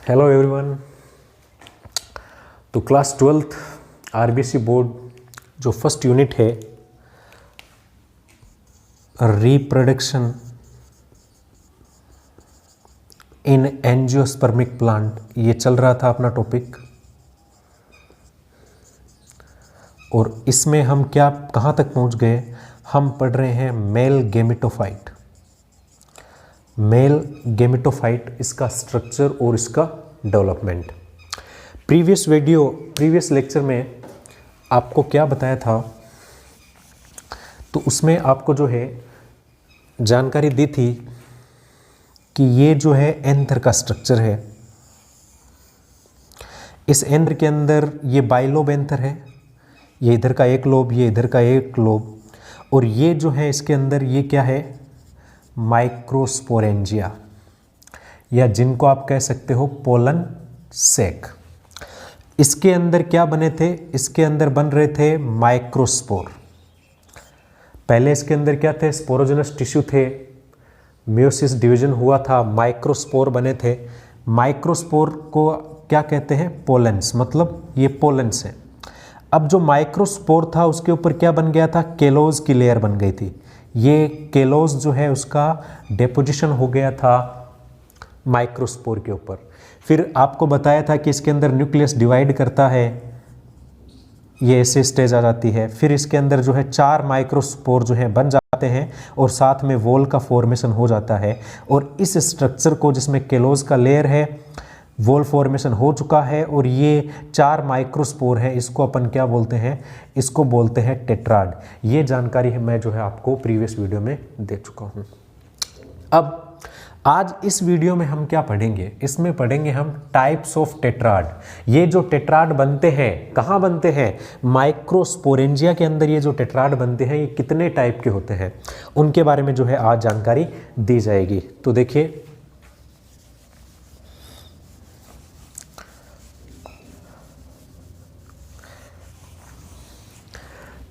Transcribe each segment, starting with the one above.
Hello everyone. तो class 12th RBSC board जो first unit है रिप्रोडक्शन इन एंजियोस्पर्मिक प्लांट, ये चल रहा था अपना टॉपिक। और इसमें हम कहाँ तक पहुँच गए? हम पढ़ रहे हैं मेल गेमेटोफाइट। मेल गेमेटोफाइट, इसका स्ट्रक्चर और इसका डेवलपमेंट। प्रीवियस लेक्चर में आपको क्या बताया था? तो उसमें आपको जो है जानकारी दी थी कि ये जो है एंथर का स्ट्रक्चर है। इस एंथर के अंदर ये बाइलोब एंथर है, ये इधर का एक लोब, ये इधर का एक लोब, और ये जो है इसके अंदर ये क्या है? माइक्रोस्पोरेंजिया, या जिनको आप कह सकते हो पोलन सेक। इसके अंदर क्या बने थे? इसके अंदर बन रहे थे माइक्रोस्पोर। पहले इसके अंदर क्या थे? स्पोरोजेनस टिश्यू थे, मियोसिस डिवीजन हुआ था, माइक्रोस्पोर बने थे। माइक्रोस्पोर को क्या कहते हैं? पोलेंस, मतलब ये पोलेंस है। अब जो माइक्रोस्पोर था उसके ऊपर क्या बन गया था? केलोज की लेयर बन गई थी। ये केलोज जो है उसका डेपोजिशन हो गया था माइक्रोस्पोर के ऊपर। फिर आपको बताया था कि इसके अंदर न्यूक्लियस डिवाइड करता है, ये ऐसे स्टेज आ जाती है। फिर इसके अंदर जो है 4 माइक्रोस्पोर जो है बन जाते हैं और साथ में वॉल का फॉर्मेशन हो जाता है। और इस स्ट्रक्चर को, जिसमें केलोज का लेयर है, वॉल फॉर्मेशन हो चुका है और ये 4 माइक्रोस्पोर है, इसको अपन क्या बोलते हैं? इसको बोलते हैं टेट्राड। ये जानकारी है मैं जो है आपको प्रीवियस वीडियो में दे चुका हूँ। अब आज इस वीडियो में हम क्या पढ़ेंगे? इसमें पढ़ेंगे हम टाइप्स ऑफ टेट्राड। ये जो टेट्राड बनते हैं, कहाँ बनते हैं? माइक्रोस्पोरेंजिया के अंदर ये जो टेट्राड बनते हैं, ये कितने टाइप के होते हैं, उनके बारे में जो है आज जानकारी दी जाएगी। तो देखिए,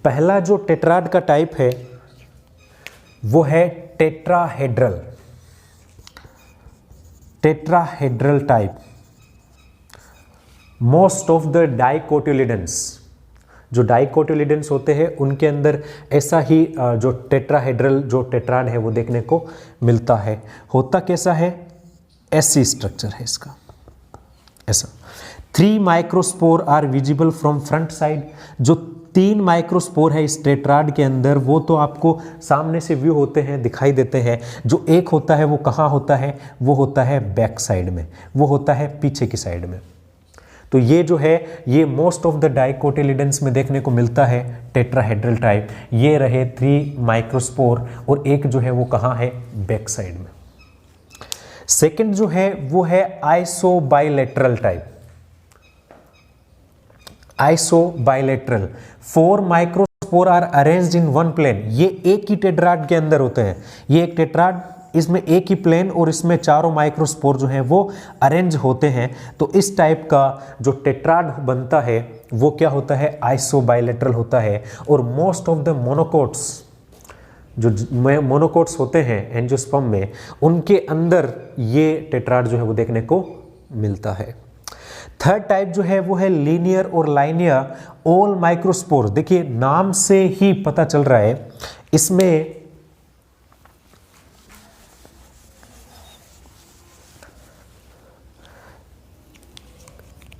पहला जो टेट्राड का टाइप है वो है tetrahedral. Tetrahedral type. Most of the dicotyledons, जो डाइकोटिलिडेंस होते हैं उनके अंदर ऐसा ही जो टेट्राहेड्रल जो टेट्राड है वो देखने को मिलता है। होता कैसा है? ऐसी स्ट्रक्चर है इसका, ऐसा। 3 microspore are visible from front side. जो 3 माइक्रोस्पोर है इस टेट्राड के अंदर, वो तो आपको सामने से व्यू होते हैं, दिखाई देते हैं। जो एक होता है वो कहाँ होता है? वो होता है बैक साइड में, वो होता है पीछे की साइड में। तो ये जो है ये मोस्ट ऑफ द डाइकोटिलिडेंस में देखने को मिलता है टेट्राहेड्रल टाइप। ये रहे 3 माइक्रोस्पोर और एक जो है वो कहाँ है? बैक साइड में। सेकेंड जो है वो है isobilateral type. Isobilateral. 4 microspore are arranged in one plane. ये एक ही टेट्राड के अंदर होते हैं। ये एक टेट्राड, इसमें एक ही प्लेन और इसमें चारों माइक्रोस्पोर जो हैं वो अरेंज होते हैं। तो इस टाइप का जो टेट्राड बनता है वो क्या होता है? आइसोबाइलेटरल होता है। और मोस्ट ऑफ द मोनोकोट्स, जो मोनोकोट्स होते हैं एंजियोस्पर्म में, उनके अंदर ये टेट्राड जो है वो देखने को मिलता है। थर्ड टाइप जो है वो है लीनियर और लाइनियर ऑल माइक्रोस्पोर। देखिए नाम से ही पता चल रहा है, इसमें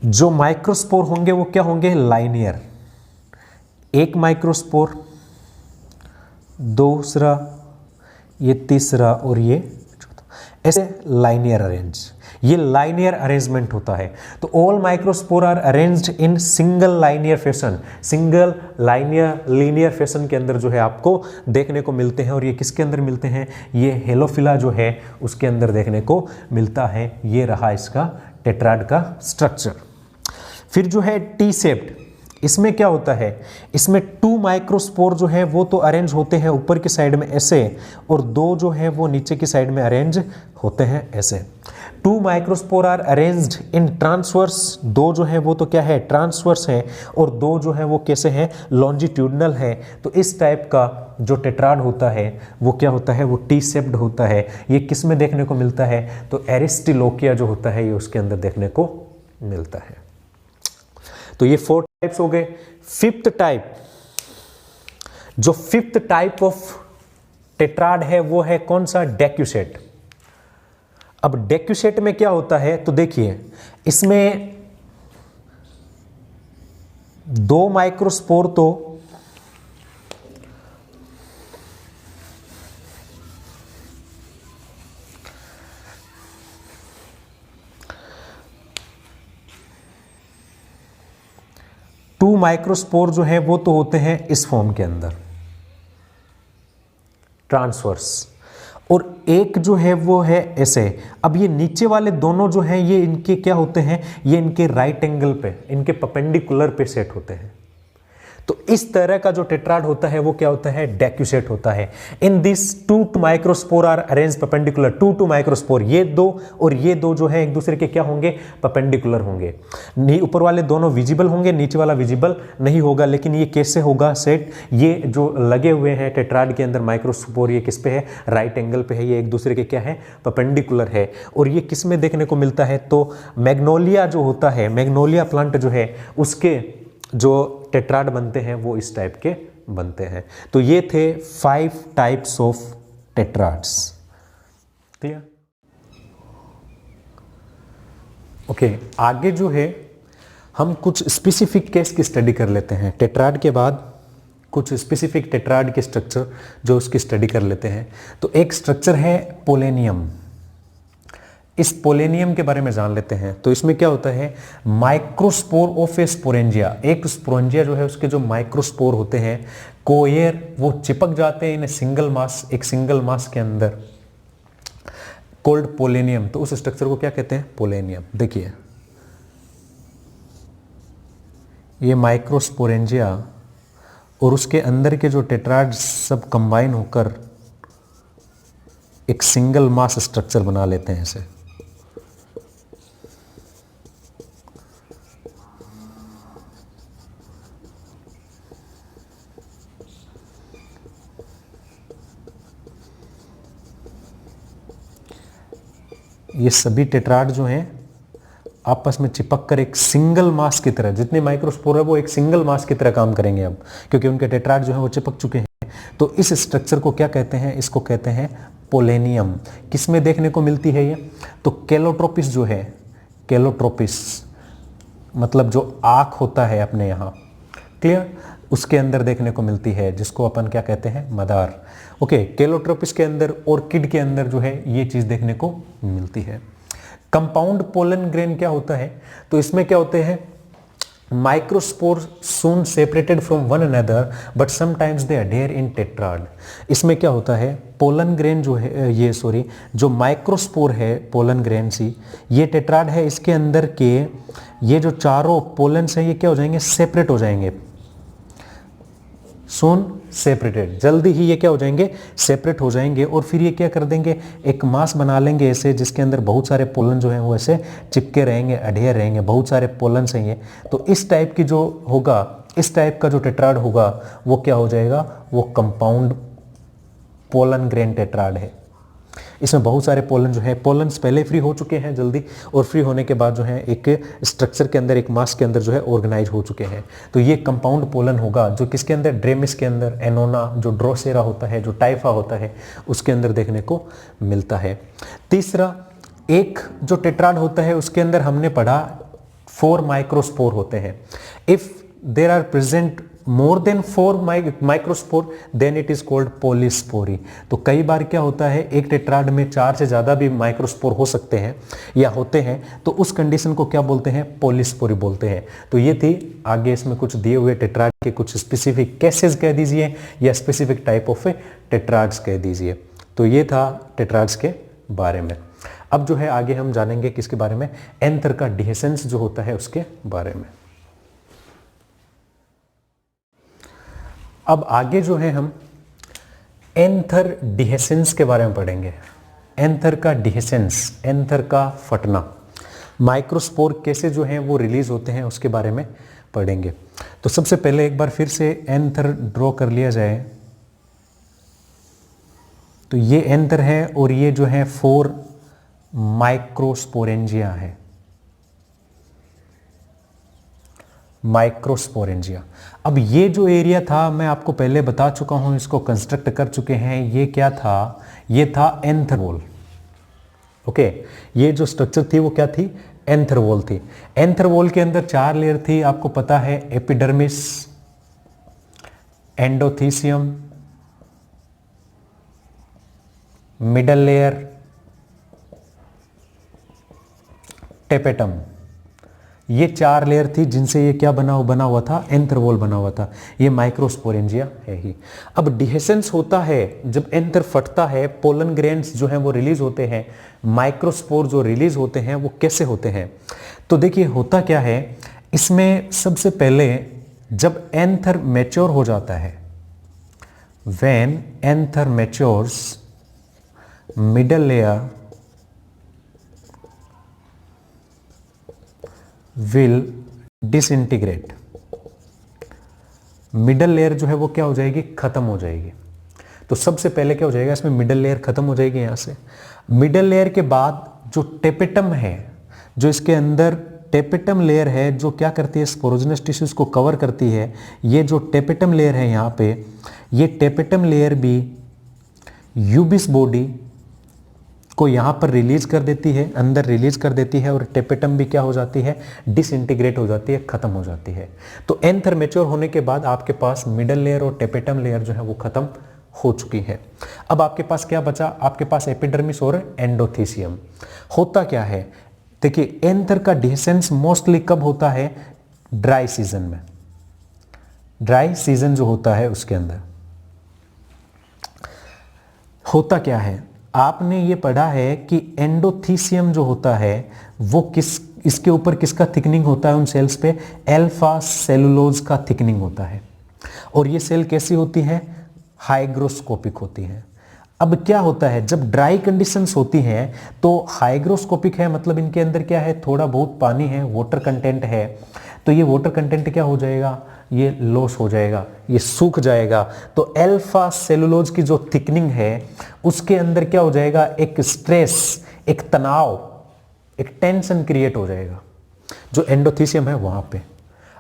जो माइक्रोस्पोर होंगे वो क्या होंगे? लाइनियर। एक माइक्रोस्पोर, दूसरा, ये तीसरा और ये चौथा, ऐसे लाइनियर अरेंज। ये लाइनियर अरेंजमेंट होता है। तो all microspore are arranged in single linear fashion. Single linear linear fashion के अंदर जो है आपको देखने को मिलते हैं। और ये किसके अंदर मिलते हैं? ये हेलोफिला जो है उसके अंदर देखने को मिलता है। ये रहा इसका टेट्राड का स्ट्रक्चर। फिर जो है टी शेप्ड, इसमें क्या होता है, इसमें 2 माइक्रोस्पोर जो है वो तो अरेंज होते हैं ऊपर की साइड में ऐसे, और 2 जो है वो नीचे की साइड में अरेंज होते हैं ऐसे। 2 microspore are arranged in transverse, 2 जो है वो तो क्या है, ट्रांसवर्स है, और 2 जो है वो कैसे हैं, लॉन्जिट्यूडनल है। तो इस टाइप का जो टेट्राड होता है वो क्या होता है, वो टी शेप्ड होता है। ये किस में देखने को मिलता है, तो एरिस्टिलोकिया जो होता है ये उसके अंदर देखने को मिलता है। तो ये 4 टाइप्स हो गए। फिफ्थ टाइप, जो फिफ्थ टाइप ऑफ टेट्राड है वो है कौन सा, डेक्यूसेट। अब डेक्यूसेट में क्या होता है, तो देखिए इसमें 2 माइक्रोस्पोर तो टू माइक्रोस्पोर जो है वो तो होते हैं इस फॉर्म के अंदर, ट्रांसवर्स, और एक जो है वो है ऐसे। अब ये नीचे वाले दोनों जो हैं ये इनके क्या होते हैं, ये इनके राइट एंगल पे, इनके परपेंडिकुलर पे सेट होते हैं। तो इस तरह का जो टेट्राड होता है वो क्या होता है, डेक्यूसेट होता है। In this 2 microspore are arrange perpendicular, 2 microspore, ये 2 और ये 2 जो है एक दूसरे के क्या होंगे, परपेंडिकुलर होंगे। ऊपर वाले दोनों विजिबल होंगे, नीचे वाला विजिबल नहीं होगा। लेकिन ये कैसे होगा सेट, ये जो लगे हुए हैं टेट्राड के अंदर माइक्रोस्पोर, ये किस पे है, राइट एंगल पे है, ये एक दूसरे के क्या है, परपेंडिकुलर है। और ये किस में देखने को मिलता है, तो मैग्नोलिया जो होता है, मैग्नोलिया प्लांट जो है उसके जो टेट्राड बनते हैं वो इस टाइप के बनते हैं। तो ये थे 5 टाइप्स ऑफ टेट्राड्स। क्लियर? ओके, आगे जो है हम कुछ स्पेसिफिक केस की स्टडी कर लेते हैं। टेट्राड के बाद कुछ स्पेसिफिक टेट्राड के स्ट्रक्चर जो उसकी स्टडी कर लेते हैं। तो एक स्ट्रक्चर है पोलेनियम। इस पोलेनियम के बारे में जान लेते हैं। तो इसमें क्या होता है, माइक्रोस्पोर ऑफ ए स्पोरेंजिया, एक स्पोरेंजिया जो है उसके जो माइक्रोस्पोर होते हैं कोयर, वो चिपक जाते हैं इन सिंगल मास, एक सिंगल मास के अंदर, कोल्ड पोलेनियम। तो उस स्ट्रक्चर को क्या कहते हैं, पोलेनियम। देखिए ये माइक्रोस्पोरेंजिया और उसके अंदर के जो टेट्राड सब कंबाइन होकर एक सिंगल मास स्ट्रक्चर बना लेते हैं इसे। ये सभी टेट्राड जो हैं आपस में चिपक कर एक सिंगल मास की तरह, जितने माइक्रोस्पोर है वो एक सिंगल मास की तरह काम करेंगे अब, क्योंकि उनके टेट्राड जो है वो चिपक चुके हैं। तो इस स्ट्रक्चर को क्या कहते हैं, इसको कहते हैं पोलेनियम। किसमें देखने को मिलती है ये, तो कैलोट्रोपिस जो है, कैलोट्रोपिस मतलब जो आँख होता है अपने यहाँ, क्लियर, उसके अंदर देखने को मिलती है, जिसको अपन क्या कहते हैं, मदार। ओके, कैलोट्रोपिस के अंदर, ऑर्किड के अंदर जो है ये चीज देखने को मिलती है। कंपाउंड पोलन ग्रेन क्या होता है, तो इसमें क्या होते हैं, microspore soon separated from one another but sometimes they adhere in tetrad. इसमें क्या होता है, पोलन ग्रेन जो है, ये सॉरी जो माइक्रोस्पोर है पोलन ग्रेन सी, ये टेट्राड है, इसके अंदर के ये जो चारों पोलन्स हैं ये क्या हो जाएंगे, सेपरेट हो जाएंगे, सून सेपरेटेड, जल्दी ही ये क्या हो जाएंगे, सेपरेट हो जाएंगे। और फिर ये क्या कर देंगे, एक मास बना लेंगे ऐसे, जिसके अंदर बहुत सारे पोलन जो हैं वो ऐसे चिपके रहेंगे, अडेयर रहेंगे, बहुत सारे पोलन्स हैं ये। तो इस टाइप की जो होगा, इस टाइप का जो टेट्राड होगा वो क्या हो जाएगा, वो कंपाउंड पोलन ग्रेन टेट्राड है। इसमें बहुत सारे पोलन जो है, पोलन्स पहले फ्री हो चुके हैं जल्दी, और फ्री होने के बाद जो है एक स्ट्रक्चर के अंदर, एक मास के अंदर जो है ऑर्गेनाइज हो चुके हैं। तो ये कंपाउंड पोलन होगा, जो किसके अंदर, ड्रेमिस के अंदर, एनोना जो ड्रोसेरा होता है, जो टाइफा होता है, उसके अंदर देखने को मिलता है। तीसरा, एक जो टेट्राड होता है उसके अंदर हमने पढ़ा 4 माइक्रोस्पोर होते हैं। If there are present more than 4 microspore then it is called polyspory. तो कई बार क्या होता है, एक टेट्राड में 4 से ज्यादा भी माइक्रोस्पोर हो सकते हैं या होते हैं, तो उस कंडीशन को क्या बोलते हैं, पॉलीस्पोरी बोलते हैं। तो ये थी, आगे इसमें कुछ दिए हुए टेट्राड के कुछ स्पेसिफिक केसेस कह दीजिए या स्पेसिफिक टाइप ऑफ टेट्राड्स कह दीजिए। तो ये था टेट्राड्स के बारे में। अब जो है आगे हम जानेंगे किसके बारे में, एंथर का डिहेसेंस जो होता है उसके बारे में। अब आगे जो है हम एंथर डिहेसेंस के बारे में पढ़ेंगे। एंथर का डिहेसेंस, एंथर का फटना, माइक्रोस्पोर कैसे जो हैं वो रिलीज होते हैं उसके बारे में पढ़ेंगे। तो सबसे पहले एक बार फिर से एंथर ड्रॉ कर लिया जाए। तो ये एंथर है और ये जो है 4 माइक्रोस्पोरेंजिया है, माइक्रोस्पोरेंजिया। अब ये जो एरिया था मैं आपको पहले बता चुका हूं, इसको कंस्ट्रक्ट कर चुके हैं। ये क्या था? ये था एंथर वॉल। ओके, ये जो स्ट्रक्चर थी वो क्या थी? एंथर वॉल थी। एंथर वॉल के अंदर 4 लेयर थी, आपको पता है, epidermis, endothecium, middle layer, tapetum. ये 4 लेयर थी जिनसे ये क्या बना हुआ था? एंथर वॉल बना हुआ था। ये माइक्रोस्पोरेंजिया है ही। अब डिहेसेंस होता है जब एंथर फटता है, पोलन ग्रेन्स जो हैं वो रिलीज होते हैं, माइक्रोस्पोर जो रिलीज होते हैं वो कैसे होते हैं? तो देखिए होता क्या है इसमें, सबसे पहले जब एंथर मैच्योर हो जाता है, when anther matures, middle layer will disintegrate. Middle layer जो है वो क्या हो जाएगी? खत्म हो जाएगी। तो सबसे पहले क्या हो जाएगा इसमें? मिडल लेयर खत्म हो जाएगी यहां से। मिडल लेयर के बाद जो टेपेटम है, जो इसके अंदर टेपेटम लेयर है जो क्या करती है? स्पोरोजेनस टिश्यूज को कवर करती है। ये जो टेपेटम लेयर है यहां पे, ये टेपेटम लेयर भी यूबिस बॉडी को यहां पर रिलीज कर देती है, अंदर रिलीज कर देती है, और टेपेटम भी क्या हो जाती है? डिसइंटीग्रेट हो जाती है, खत्म हो जाती है। तो एंथर मैच्योर होने के बाद आपके पास मिडल लेयर और टेपेटम लेयर जो है वो खत्म हो चुकी है। अब आपके पास क्या बचा? आपके पास एपिडर्मिस और एंडोथीसियम। होता क्या है देखिए, एंथर का डिहेसेंस मोस्टली कब होता है? ड्राई सीजन में। ड्राई सीजन जो होता है उसके अंदर होता क्या है, आपने ये पढ़ा है कि एंडोथीसियम जो होता है वो इसके ऊपर किसका थिकनिंग होता है? उन सेल्स पे अल्फा सेलुलोज का थिकनिंग होता है। और ये सेल कैसी होती है? हाइग्रोस्कोपिक होती है। अब क्या होता है जब ड्राई कंडीशंस होती हैं तो हाइग्रोस्कोपिक है, मतलब इनके अंदर क्या है? थोड़ा बहुत पानी है, वाटर कंटेंट है। तो ये वाटर कंटेंट क्या हो जाएगा? ये लॉस हो जाएगा, ये सूख जाएगा। तो अल्फा सेलुलोज की जो थिकनिंग है उसके अंदर क्या हो जाएगा? एक स्ट्रेस, एक तनाव, एक टेंशन क्रिएट हो जाएगा जो एंडोथीसियम है वहां पे।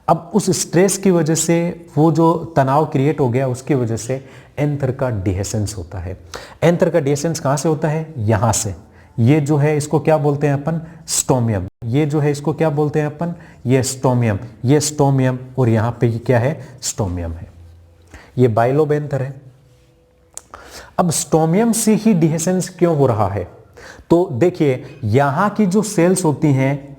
अब उस स्ट्रेस की वजह से, वो जो तनाव क्रिएट हो गया उसकी वजह से एंथर का डिहेसेंस होता है। एंथर का डिहेसेंस कहां से होता है? यहां से। ये जो है इसको क्या बोलते हैं अपन? स्टोमियम। ये जो है इसको क्या बोलते हैं अपन? ये स्टोमियम, ये स्टोमियम, और यहां पे ये क्या है? स्टोमियम है। ये बाइलोब एंथर है। अब स्टोमियम से ही डिहेसेंस क्यों हो रहा है? तो देखिए यहां की जो सेल्स होती हैं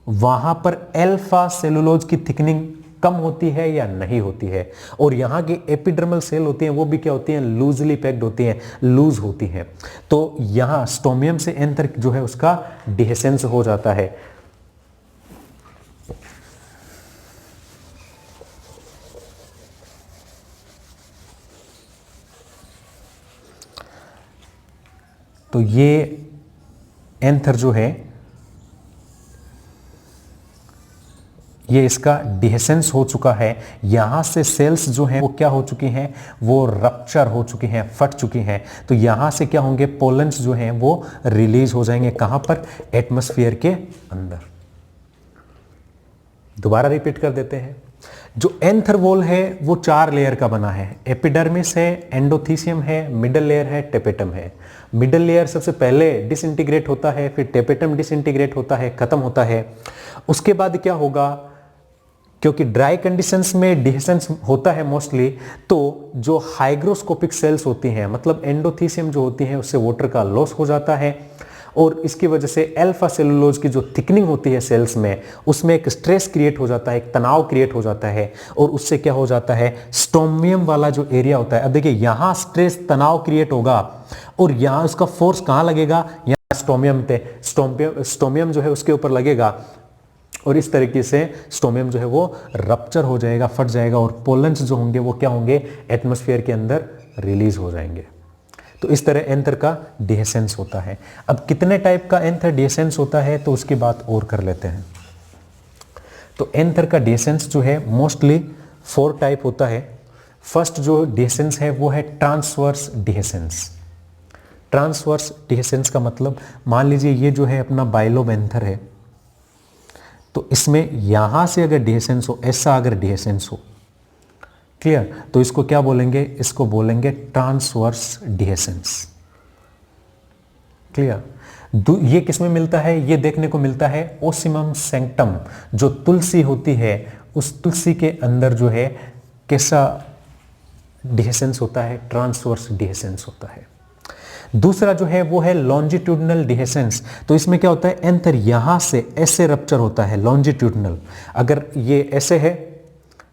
वहां पर अल्फा सेलुलोज की थिकनिंग कम होती है या नहीं होती है, और यहां की एपिडर्मल सेल होती हैं वो भी क्या होती हैं? लूजली पैक्ड होती हैं, लूज होती हैं। तो यहां स्टोमियम से एंथर जो है उसका डिहेसेंस हो जाता है। तो ये एंथर जो है ये इसका डिहेसेंस हो चुका है। यहां से सेल्स जो हैं वो क्या हो चुकी हैं? वो रप्चर हो चुकी हैं, फट चुकी हैं। तो यहां से क्या होंगे? पोलन्स जो हैं वो रिलीज हो जाएंगे। कहां पर? एटमॉस्फेयर के अंदर। दोबारा रिपीट कर देते हैं। जो एंथर वॉल है वो 4 लेयर का बना है। एपिडर्मिस है, एंडोथीसियम है, मिडल लेयर है, टेपेटम है। मिडल लेयर सबसे पहले डिसइंटीग्रेट होता है, फिर टेपेटम डिसइंटीग्रेट होता है, खत्म होता है। उसके बाद क्या होगा? क्योंकि ड्राई कंडीशंस में डिहेसेंस होता है मोस्टली, तो जो हाइग्रोस्कोपिक सेल्स होती हैं, मतलब एंडोथीसियम जो होती हैं, उससे वाटर का लॉस हो जाता है, और इसकी वजह से अल्फा सेलुलोज की जो थिकनिंग होती है सेल्स में, उसमें एक स्ट्रेस क्रिएट हो जाता है, एक तनाव क्रिएट हो जाता है, और उससे क्या हो जाता है? स्टोमियम वाला जो एरिया होता है, अब देखिए यहां स्ट्रेस तनाव क्रिएट होगा और यहां उसका फोर्स कहां लगेगा? यहां स्टोमियम पे, स्टोमियम जो है उसके ऊपर लगेगा, और इस तरीके से स्टोमियम जो है वो रप्चर हो जाएगा, फट जाएगा और पोलन्स जो होंगे वो क्या होंगे, एटमॉस्फेयर के अंदर रिलीज हो जाएंगे। तो इस तरह एंथर का डिहेसेंस होता है। अब कितने टाइप का एंथर डिहेसेंस होता है तो उसकी बात और कर लेते हैं। तो एंथर का डिहेसेंस जो है मोस्टली 4 टाइप होता है। फर्स्ट जो डिहेसेंस है वो है ट्रांसवर्स डिहेसेंस। ट्रांसवर्स डिहेसेंस का मतलब, मान लीजिए ये जो है अपना बाइलोब एंथर है, तो इसमें यहां से अगर डिहेसेंस हो, ऐसा अगर डिहेसेंस हो, क्लियर, तो इसको क्या बोलेंगे, इसको बोलेंगे ट्रांसवर्स डिहेसेंस। क्लियर। ये किसमें मिलता है, ये देखने को मिलता है ओसिमम सैंक्टम, जो तुलसी होती है उस तुलसी के अंदर जो है कैसा डिहेसेंस होता है, ट्रांसवर्स डिहेसेंस होता है। दूसरा जो है वो है लॉन्जिट्यूडनल डिहेसेंस। तो इसमें क्या होता है, एंथर यहां से ऐसे रप्चर होता है लॉन्जिट्यूडनल। अगर ये ऐसे है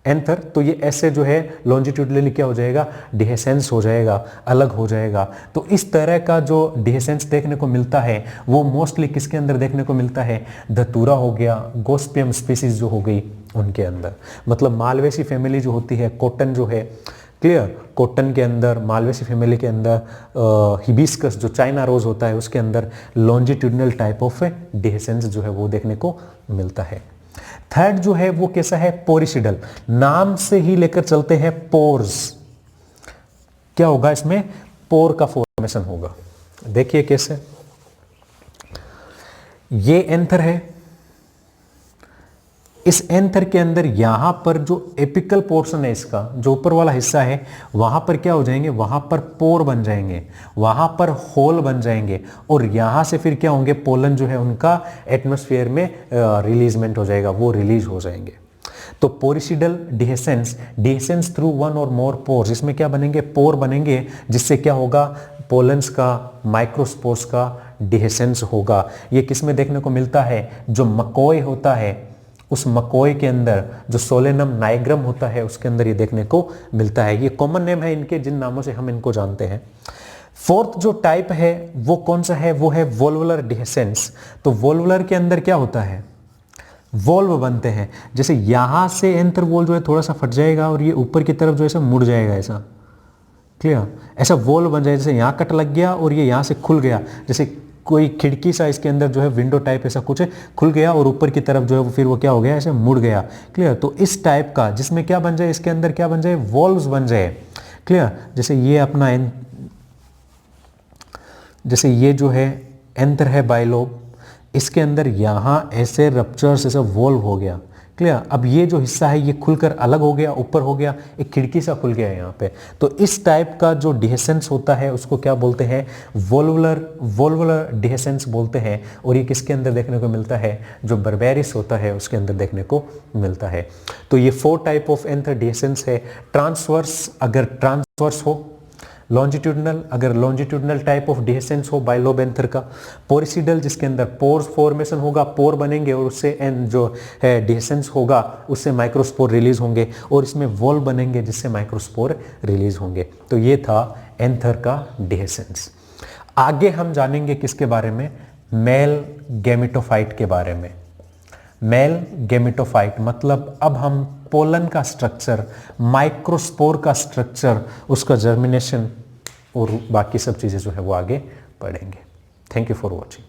एंथर, तो ये ऐसे जो है लॉन्जिट्यूडनली क्या हो जाएगा, डिहेसेंस हो जाएगा, अलग हो जाएगा। तो इस तरह का जो डिहेसेंस देखने को मिलता है वो मोस्टली किसके अंदर देखने को मिलता है, धतूरा हो गया, गोस्पियम स्पीसीज जो हो गई उनके अंदर। मतलब मालवेसी फैमिली जो होती है, कॉटन जो है, क्लियर, कॉटन के अंदर, मालवेसी फैमिली के अंदर, हिबिस्कस जो चाइना रोज होता है उसके अंदर लॉन्जिट्यूडनल टाइप ऑफ डिहेसेंस जो है वो देखने को मिलता है। थर्ड जो है वो कैसा है, पोरिसिडल। नाम से ही लेकर चलते हैं पोर्स, क्या होगा इसमें, पोर का फॉर्मेशन होगा। देखिए कैसे, ये एंथर है, इस एंथर के अंदर यहां पर जो एपिकल पोर्शन है, इसका जो ऊपर वाला हिस्सा है, वहां पर क्या हो जाएंगे, वहां पर पोर बन जाएंगे, वहां पर होल बन जाएंगे और यहां से फिर क्या होंगे, पोलन जो है उनका एटमॉस्फेयर में रिलीजमेंट हो जाएगा, वो रिलीज हो जाएंगे। तो पोरिसिडल डिहेसेंस, डिहेसेंस थ्रू 1 और मोर पोर्स, इसमें क्या बनेंगे, पोर बनेंगे, जिससे क्या होगा, पोलन्स का, माइक्रोस्पोर्स का डिहेसेंस होगा। ये किसमें देखने को मिलता है, जो मकोय होता है उस मकोय के अंदर, जो सोलेनम नाइग्रम होता है उसके अंदर ये देखने को मिलता है। ये कॉमन नेम है इनके, जिन नामों से हम इनको जानते हैं। फोर्थ जो टाइप है वो कौन सा है, वो है वोल्वुलर डिहेसेंस। तो वोल्वुलर के अंदर क्या होता है, वोल्व बनते हैं। जैसे यहां से एंथर वोल जो है थोड़ा सा फट जाएगा और ये ऊपर की तरफ जो है मुड़ जाएगा, ऐसा, क्लियर, ऐसा वोल्व बन जाएगा। जैसे यहां कट लग गया और ये यहां से खुल गया, जैसे कोई खिड़की सा इसके अंदर जो है विंडो टाइप ऐसा कुछ खुल गया और ऊपर की तरफ जो है वो फिर वो क्या हो गया, ऐसे मुड़ गया, क्लियर। तो इस टाइप का, जिसमें क्या बन जाए, इसके अंदर क्या बन जाए, वॉल्व्स बन जाए, क्लियर। जैसे ये अपना जैसे ये जो है एंथर है बाइलोब, इसके अंदर यहां ऐसे रप्चर्स, ऐसा वॉल्व हो गया, क्लियर। अब ये जो हिस्सा है ये खुलकर अलग हो गया, ऊपर हो गया, एक खिड़की सा खुल गया यहाँ पे। तो इस टाइप का जो डिहेसेंस होता है उसको क्या बोलते हैं, वोल्वुलर डिहेसेंस बोलते हैं। और ये किसके अंदर देखने को मिलता है, जो बर्बेरिस होता है उसके अंदर देखने को मिलता है। तो ये 4 टाइप ऑफ एंथर डिहेसेंस है। ट्रांसवर्स, अगर ट्रांसवर्स हो, लॉन्जिट्यूडनल, अगर लॉन्जिट्यूडनल टाइप ऑफ डिहेसेंस हो बाइलोब एंथर का, पोरिसिडल जिसके अंदर पोर्स फॉर्मेशन होगा, पोर बनेंगे और उससे जो है डिहेसेंस होगा, उससे माइक्रोस्पोर रिलीज होंगे, और इसमें वॉल्व बनेंगे जिससे माइक्रोस्पोर रिलीज होंगे। तो ये था एंथर का डिहेसेंस। आगे हम जानेंगे किसके बारे में, मेल गैमेटोफाइट के बारे में। मेल गैमेटोफाइट मतलब अब हम पोलन का स्ट्रक्चर, माइक्रोस्पोर का स्ट्रक्चर, उसका जर्मिनेशन और बाकी सब चीज़ें जो है वो आगे पढ़ेंगे। Thank you for watching.